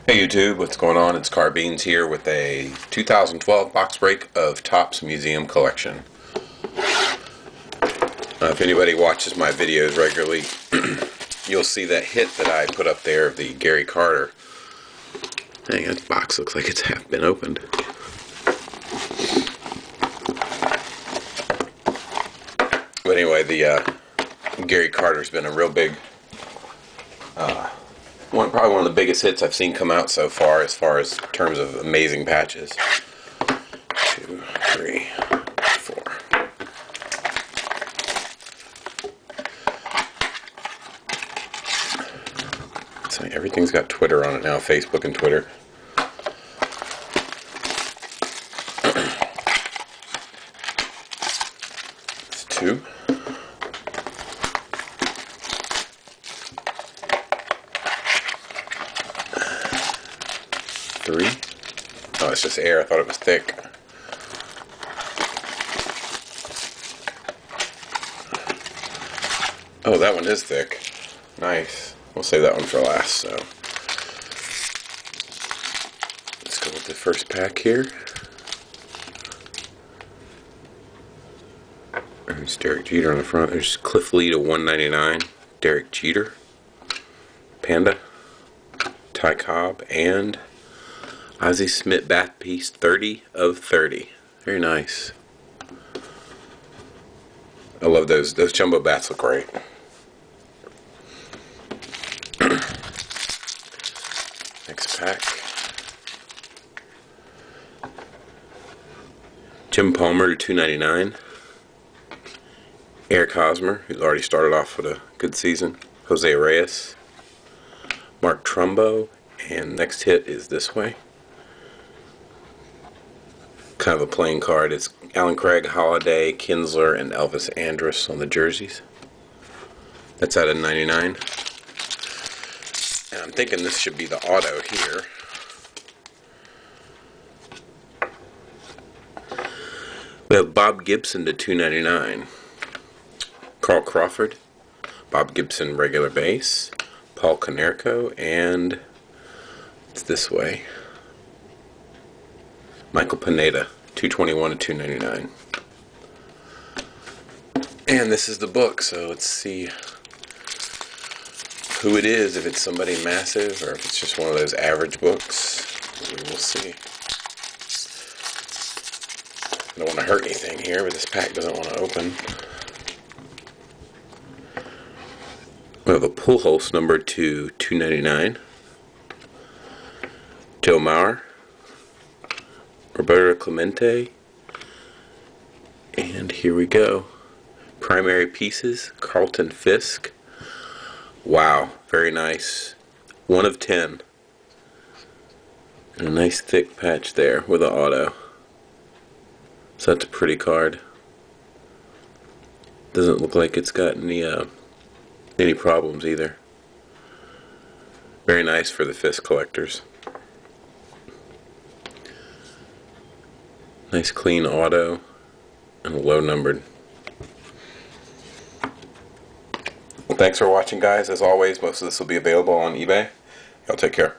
Hey YouTube, what's going on? It's Car Beans here with a 2012 box break of Topps Museum Collection. If anybody watches my videos regularly, you'll see that hit that I put up there of the Gary Carter. Dang, that box looks like it's half been opened. But anyway, the Gary Carter's been a real big probably one of the biggest hits I've seen come out so far as terms of amazing patches. 2, 3, 4. So everything's got Twitter on it now, Facebook and Twitter. It's 2. 3. Oh, it's just air. I thought it was thick. Oh, that one is thick. Nice. We'll save that one for last, so. Let's go with the first pack here. There's Derek Jeter on the front. There's Cliff Lee to 199. Derek Jeter. Panda. Ty Cobb. And Ozzie Smith bat piece, 30 of 30. Very nice. I love those. Those jumbo bats look great. Next pack. Jim Palmer to 299. Eric Hosmer, who's already started off with a good season. Jose Reyes. Mark Trumbo. And next hit is this way. Kind of a playing card. It's Alan Craig, Holiday, Kinsler, and Elvis Andrus on the jerseys. That's out of 99. And I'm thinking this should be the auto here. We have Bob Gibson to 299. Carl Crawford, Bob Gibson regular base, Paul Konerko, and it's this way. Michael Pineda, 221 to 299. And this is the book, so let's see who it is, if it's somebody massive or if it's just one of those average books. We will see. I don't want to hurt anything here, but this pack doesn't want to open. We have a Pujols number to 299. Joe Mauer. Roberto Clemente, and here we go. Primary pieces, Calrton Fisk. Wow, very nice. 1 of 10. And a nice thick patch there with an auto. So that's a pretty card. Doesn't look like it's got any problems either. Very nice for the Fisk collectors. Nice clean auto and a low numbered. Well, thanks for watching, guys. As always, most of this will be available on eBay. Y'all take care.